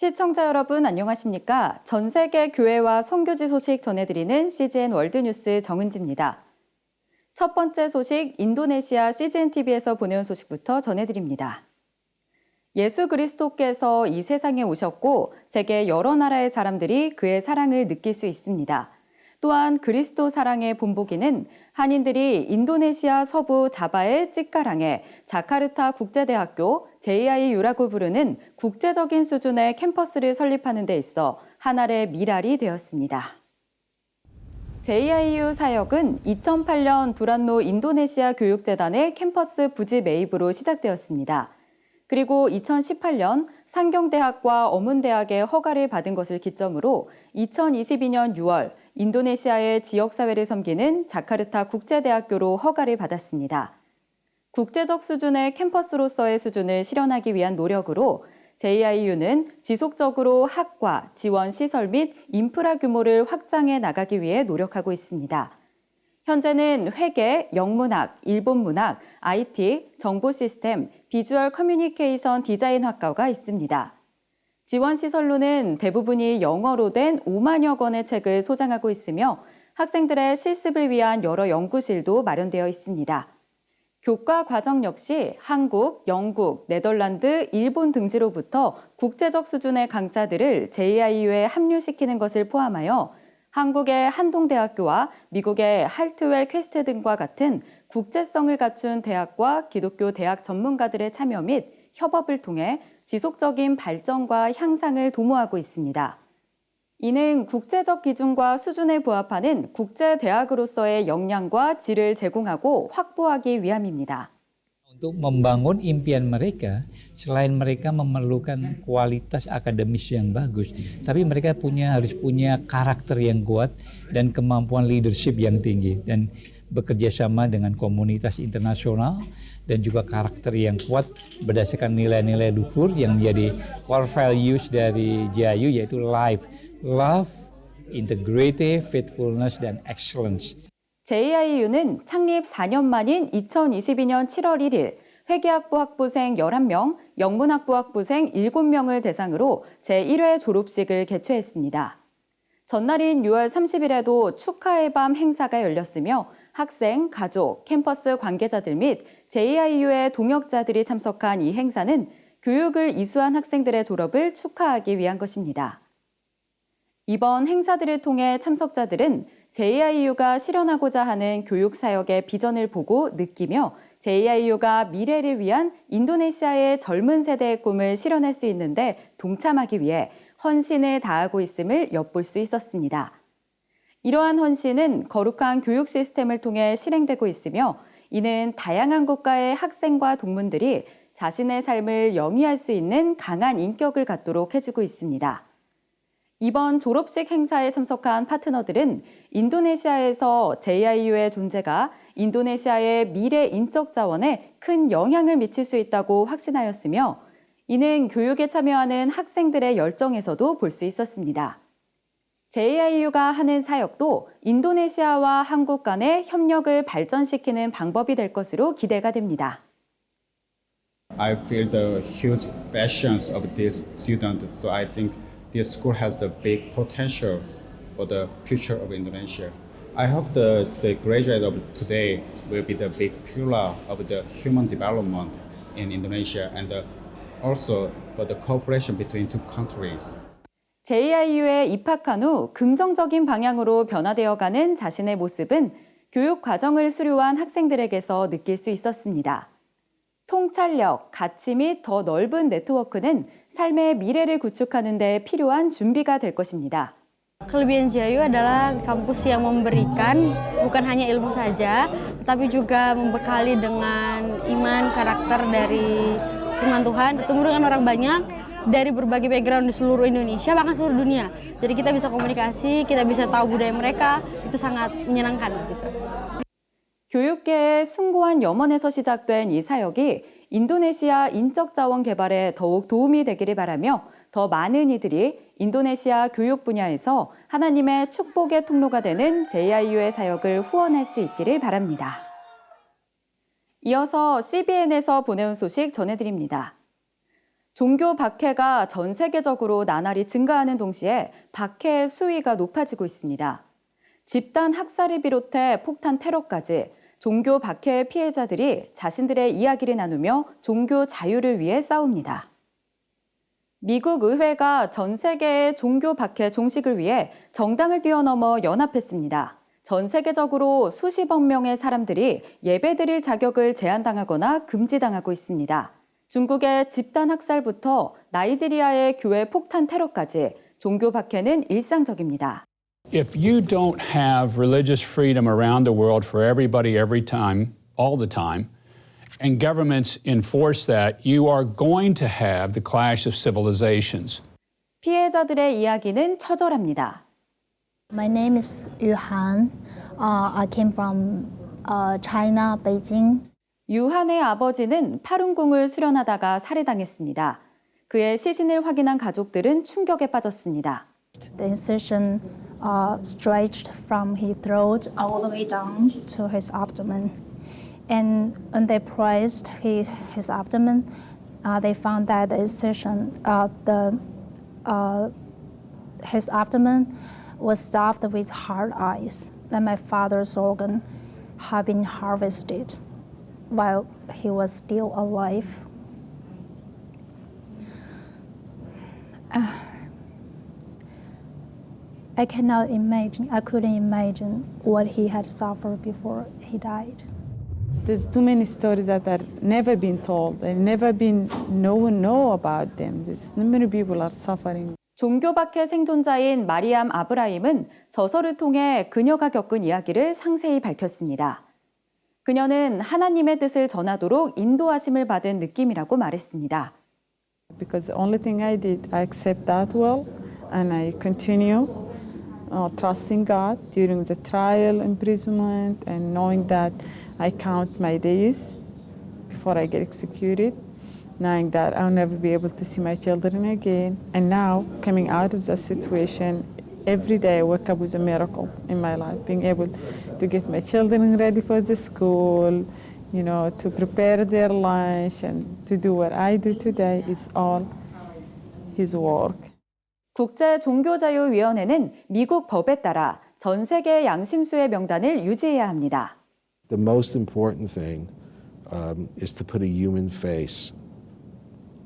시청자 여러분 안녕하십니까? 전 세계 교회와 선교지 소식 전해드리는 CGN 월드뉴스 정은지입니다. 첫 번째 소식 인도네시아 CGN TV에서 보내온 소식부터 전해드립니다. 예수 그리스도께서 이 세상에 오셨고 세계 여러 나라의 사람들이 그의 사랑을 느낄 수 있습니다. 또한 그리스도 사랑의 본보기는 한인들이 인도네시아 서부 자바의 찌까랑에 자카르타 국제대학교 JIU라고 부르는 국제적인 수준의 캠퍼스를 설립하는 데 있어 한 알의 미랄이 되었습니다. JIU 사역은 2008년 두란노 인도네시아 교육재단의 캠퍼스 부지 매입으로 시작되었습니다. 그리고 2018년 상경대학과 어문대학의 허가를 받은 것을 기점으로 2022년 6월 인도네시아의 지역사회를 섬기는 자카르타 국제대학교로 허가를 받았습니다. 국제적 수준의 캠퍼스로서의 수준을 실현하기 위한 노력으로 JIU는 지속적으로 학과, 지원 시설 및 인프라 규모를 확장해 나가기 위해 노력하고 있습니다. 현재는 회계, 영문학, 일본문학, IT, 정보시스템, 비주얼 커뮤니케이션 디자인 학과가 있습니다. 지원시설로는 대부분이 영어로 된 5만여 권의 책을 소장하고 있으며 학생들의 실습을 위한 여러 연구실도 마련되어 있습니다. 교과 과정 역시 한국, 영국, 네덜란드, 일본 등지로부터 국제적 수준의 강사들을 JIU에 합류시키는 것을 포함하여 한국의 한동대학교와 미국의 할트웰 퀘스트 등과 같은 국제성을 갖춘 대학과 기독교 대학 전문가들의 참여 및 협업을 통해 지속적인 발전과 향상을 도모하고 있습니다. 이는 국제적 기준과 수준에 부합하는 국제대학으로서의 역량과 질을 제공하고 확보하기 위함입니다. Untuk membangun impian mereka, selain mereka memerlukan kualitas akademis yang bagus, tapi mereka harus punya karakter yang kuat dan kemampuan leadership yang tinggi dan bekerja sama dengan komunitas internasional dan juga karakter yang kuat berdasarkan nilai-nilai luhur yang menjadi core values dari JIU yaitu life, love, integrity, faithfulness, dan excellence. JIU는 창립 4년 만인 2022년 7월 1일 회계학부 학부생 11명, 영문학부 학부생 7명을 대상으로 제1회 졸업식을 개최했습니다. 전날인 6월 30일에도 축하의 밤 행사가 열렸으며 학생, 가족, 캠퍼스 관계자들 및 JIU의 동역자들이 참석한 이 행사는 교육을 이수한 학생들의 졸업을 축하하기 위한 것입니다. 이번 행사들을 통해 참석자들은 JIU가 실현하고자 하는 교육사역의 비전을 보고 느끼며 JIU가 미래를 위한 인도네시아의 젊은 세대의 꿈을 실현할 수 있는데 동참하기 위해 헌신을 다하고 있음을 엿볼 수 있었습니다. 이러한 헌신은 거룩한 교육 시스템을 통해 실행되고 있으며 이는 다양한 국가의 학생과 동문들이 자신의 삶을 영위할 수 있는 강한 인격을 갖도록 해주고 있습니다. 이번 졸업식 행사에 참석한 파트너들은 인도네시아에서 JIU의 존재가 인도네시아의 미래 인적 자원에 큰 영향을 미칠 수 있다고 확신하였으며 이는 교육에 참여하는 학생들의 열정에서도 볼 수 있었습니다. JIU가 하는 사역도 인도네시아와 한국 간의 협력을 발전시키는 방법이 될 것으로 기대가 됩니다. I feel the huge passions of these students, so I think this school has the big potential for the future of Indonesia. I hope the graduate of today will be the big pillar of the human development in Indonesia and also for the cooperation between two countries. JIU에 입학한 후 긍정적인 방향으로 변화되어가는 자신의 모습은 교육 과정을 수료한 학생들에게서 느낄 수 있었습니다. 통찰력, 가치 및 더 넓은 네트워크는 삶의 미래를 구축하는 데 필요한 준비가 될 것입니다. Kelebihan JIU adalah kampus yang memberikan bukan hanya ilmu saja, tetapi juga membekali dengan iman, karakter dari firman Tuhan, bertemu dengan orang banyak dari berbagai background di seluruh Indonesia, bahkan seluruh dunia. Jadi kita bisa komunikasi, kita bisa tahu budaya mereka, itu sangat menyenangkan gitu. 교육계의 숭고한 염원에서 시작된 이 사역이 인도네시아 인적 자원 개발에 더욱 도움이 되기를 바라며 더 많은 이들이 인도네시아 교육 분야에서 하나님의 축복의 통로가 되는 JIU의 사역을 후원할 수 있기를 바랍니다. 이어서 CBN에서 보내온 소식 전해드립니다. 종교 박해가 전 세계적으로 나날이 증가하는 동시에 박해의 수위가 높아지고 있습니다. 집단 학살을 비롯해 폭탄 테러까지 종교 박해의 피해자들이 자신들의 이야기를 나누며 종교 자유를 위해 싸웁니다. 미국 의회가 전 세계의 종교 박해 종식을 위해 정당을 뛰어넘어 연합했습니다. 전 세계적으로 수십억 명의 사람들이 예배드릴 자격을 제한당하거나 금지당하고 있습니다. 중국의 집단 학살부터 나이지리아의 교회 폭탄 테러까지 종교 박해는 일상적입니다. If you don't have religious freedom around the world for everybody, every time, all the time, and governments enforce that, you are going to have the clash of civilizations. 피해자들의 이야기는 처절합니다. My name is Yu Han. I came from China, Beijing. 유한의 아버지는 파룬궁을 수련하다가 살해당했습니다. 그의 시신을 확인한 가족들은 충격에 빠졌습니다. The incision stretched from his throat all the way down to his abdomen. And when they pressed his abdomen, they found that the incision, his abdomen was stuffed with hard ice. That my father's organ had been harvested while he was still alive. I couldn't imagine what he had suffered before he died. There's too many stories that are never been told and no one know about them. There's so many people are suffering. 종교 박해 생존자인 마리암 아브라임은 저서를 통해 그녀가 겪은 이야기를 상세히 밝혔습니다. 그녀는 하나님의 뜻을 전하도록 인도하심을 받은 느낌이라고 말했습니다. Because the only thing I did, I accept that well and I continue trusting God during the trial, imprisonment, and knowing that I count my days before I get executed, knowing that I'll never be able to see my children again. And now, coming out of that situation, every day I wake up with a miracle in my life, being able to get my children ready for the school, to prepare their lunch and to do what I do today is all His work. 국제종교자유위원회는 미국 법에 따라 전 세계 양심수의 명단을 유지해야 합니다. The most important thing is to put a human face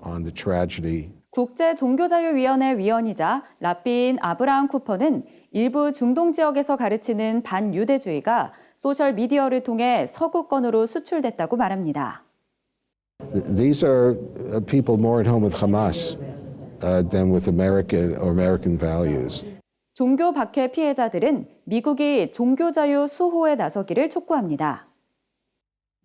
on the tragedy. 국제종교자유위원회 위원이자 랍비인 아브라함 쿠퍼는 일부 중동 지역에서 가르치는 반유대주의가 소셜미디어를 통해 서구권으로 수출됐다고 말합니다. These are people more at home with Hamas than with American values. 종교 박해 피해자들은 미국이 종교자유 수호에 나서기를 촉구합니다.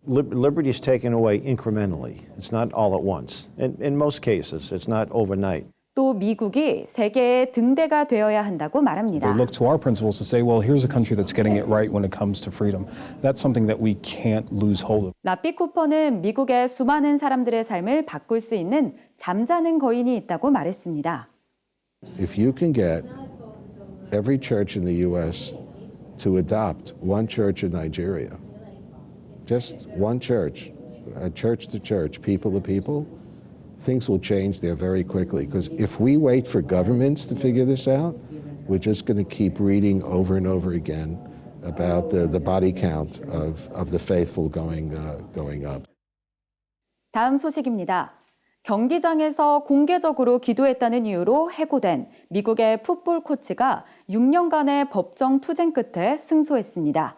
Liberty is taken away incrementally. It's not all at once. In most cases, it's not overnight. 또 미국이 세계의 등대가 되어야 한다고 말합니다. They look to our principles to say, well, here's a country that's getting it right when it comes to freedom. That's something that we can't lose hold of. 랍비 쿠퍼는 미국의 수많은 사람들의 삶을 바꿀 수 있는 잠자는 거인이 있다고 말했습니다. If you can get every church in the U.S. to adopt one church in Nigeria, just one church, church to church, people to people, things will change there very quickly. Because if we wait for governments to figure this out, we're just going to keep reading over and over again about the body count of the faithful going up. 다음 소식입니다. 경기장에서 공개적으로 기도했다는 이유로 해고된 미국의 풋볼 코치가 6년간의 법정 투쟁 끝에 승소했습니다.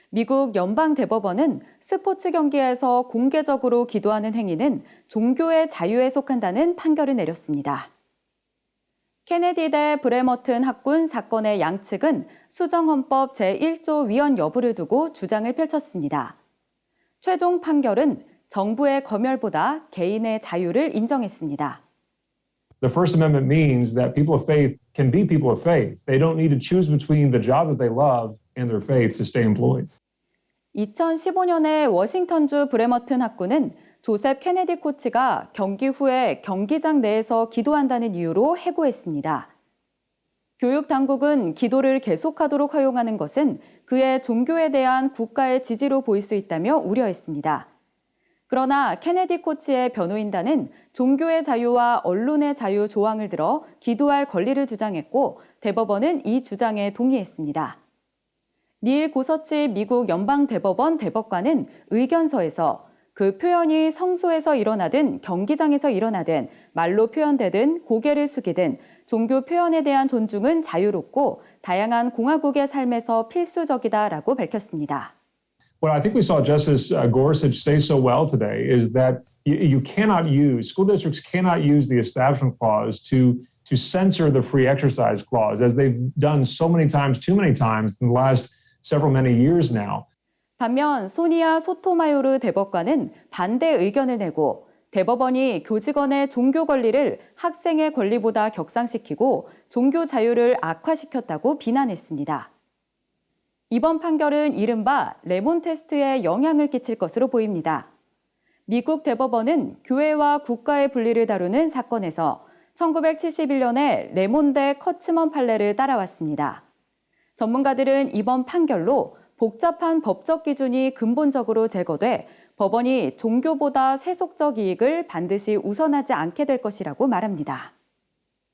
미국 연방대법원은 스포츠 경기에서 공개적으로 기도하는 행위는 종교의 자유에 속한다는 판결을 내렸습니다. 케네디대 브레머튼 학군 사건의 양측은 수정헌법 제1조 위헌 여부를 두고 주장을 펼쳤습니다. 최종 판결은 정부의 검열보다 개인의 자유를 인정했습니다. The First Amendment means that people of faith can be people of faith. They don't need to choose between the job that they love and their faith to stay employed. 2015년에 워싱턴주 브레머튼 학군은 조셉 케네디 코치가 경기 후에 경기장 내에서 기도한다는 이유로 해고했습니다. 교육 당국은 기도를 계속하도록 허용하는 것은 그의 종교에 대한 국가의 지지로 보일 수 있다며 우려했습니다. 그러나 케네디 코치의 변호인단은 종교의 자유와 언론의 자유 조항을 들어 기도할 권리를 주장했고 대법원은 이 주장에 동의했습니다. 닐 고서치 미국 연방대법원 대법관은 의견서에서 그 표현이 성소에서 일어나든 경기장에서 일어나든 말로 표현되든 고개를 숙이든 종교 표현에 대한 존중은 자유롭고 다양한 공화국의 삶에서 필수적이다라고 밝혔습니다. What I think we saw Justice Gorsuch say so well today is that you cannot use, school districts cannot use the Establishment Clause to censor the Free Exercise Clause, as they've done so many times, too many times in the last many years now. 반면 소니아 소토마요르 대법관은 반대 의견을 내고 대법원이 교직원의 종교 권리를 학생의 권리보다 격상시키고 종교 자유를 악화시켰다고 비난했습니다. 이번 판결은 이른바 레몬 테스트에 영향을 끼칠 것으로 보입니다. 미국 대법원은 교회와 국가의 분리를 다루는 사건에서 1971년에 레몬 대 커츠먼 판례를 따라왔습니다. 전문가들은 이번 판결로 복잡한 법적 기준이 근본적으로 제거돼 법원이 종교보다 세속적 이익을 반드시 우선하지 않게 될 것이라고 말합니다.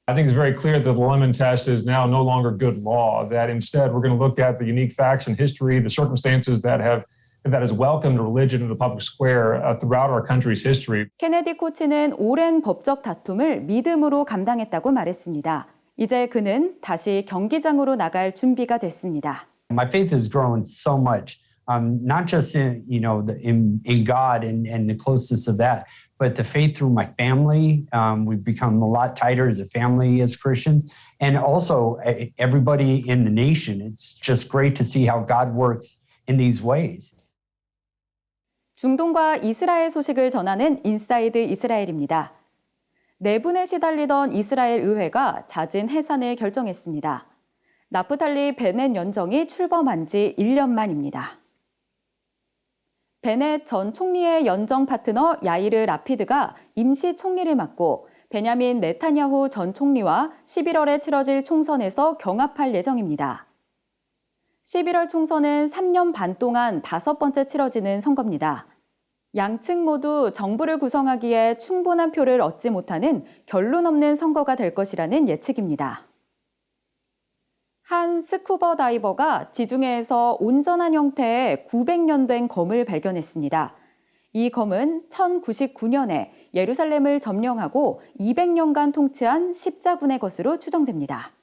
I think it's very clear that the lemon test is now no longer good law, that instead we're going to look at the unique facts and history, the circumstances that has welcomed religion in the public square throughout our country's history. 케네디 코치는 오랜 법적 다툼을 믿음으로 감당했다고 말했습니다. 이제 그는 다시 경기장으로 나갈 준비가 됐습니다. My faith has grown so much, not just in God and the closeness of that, but the faith through my family. We've become a lot tighter as a family as Christians, and also everybody in the nation. It's just great to see how God works in these ways. 중동과 이스라엘 소식을 전하는 인사이드 이스라엘입니다. 내분에 시달리던 이스라엘 의회가 잦은 해산을 결정했습니다. 나프탈리 베넷 연정이 출범한 지 1년 만입니다. 베넷 전 총리의 연정 파트너 야이르 라피드가 임시 총리를 맡고 베냐민 네타냐후 전 총리와 11월에 치러질 총선에서 경합할 예정입니다. 11월 총선은 3년 반 동안 5번째 치러지는 선거입니다. 양측 모두 정부를 구성하기에 충분한 표를 얻지 못하는 결론 없는 선거가 될 것이라는 예측입니다. 한 스쿠버 다이버가 지중해에서 온전한 형태의 900년 된 검을 발견했습니다. 이 검은 1099년에 예루살렘을 점령하고 200년간 통치한 십자군의 것으로 추정됩니다.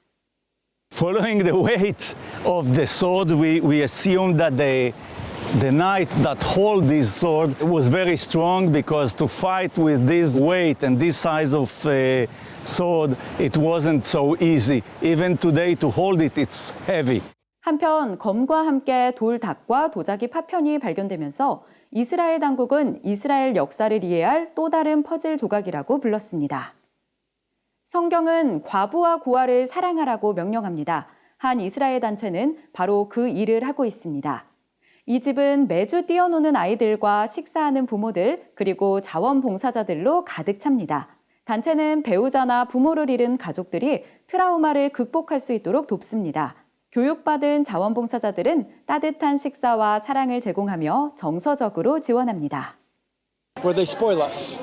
Following the weight of the sword, we assumed that the knight that hold this sword was very strong, because to fight with this weight and this size of sword, it wasn't so easy. Even today to hold it, it's heavy. 한편 검과 함께 돌닥과 도자기 파편이 발견되면서 이스라엘 당국은 이스라엘 역사를 이해할 또 다른 퍼즐 조각이라고 불렀습니다. 성경은 과부와 고아를 사랑하라고 명령합니다. 한 이스라엘 단체는 바로 그 일을 하고 있습니다. 이 집은 매주 뛰어노는 아이들과 식사하는 부모들, 그리고 자원봉사자들로 가득 찹니다. 단체는 배우자나 부모를 잃은 가족들이 트라우마를 극복할 수 있도록 돕습니다. 교육받은 자원봉사자들은 따뜻한 식사와 사랑을 제공하며 정서적으로 지원합니다. Where they spoil us.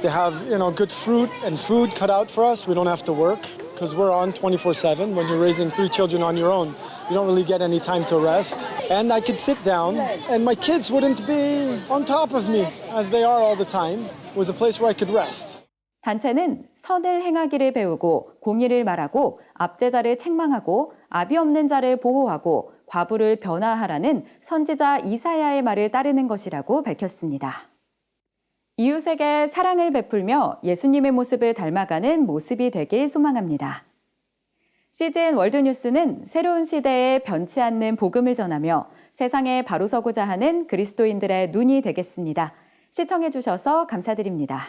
They have, good fruit and food cut out for us. We don't have to work because we're on 24/7. When you're raising 3 children on your own, you don't really get any time to rest. And I could sit down and my kids wouldn't be on top of me as they are all the time. It was a place where I could rest. 단체는 선을 행하기를 배우고 공의를 말하고 압제자를 책망하고 압이 없는 자를 보호하고 과부를 변화하라는 선지자 이사야의 말을 따르는 것이라고 밝혔습니다. 이웃에게 사랑을 베풀며 예수님의 모습을 닮아가는 모습이 되길 소망합니다. CGN 월드뉴스는 새로운 시대에 변치 않는 복음을 전하며 세상에 바로 서고자 하는 그리스도인들의 눈이 되겠습니다. 시청해 주셔서 감사드립니다.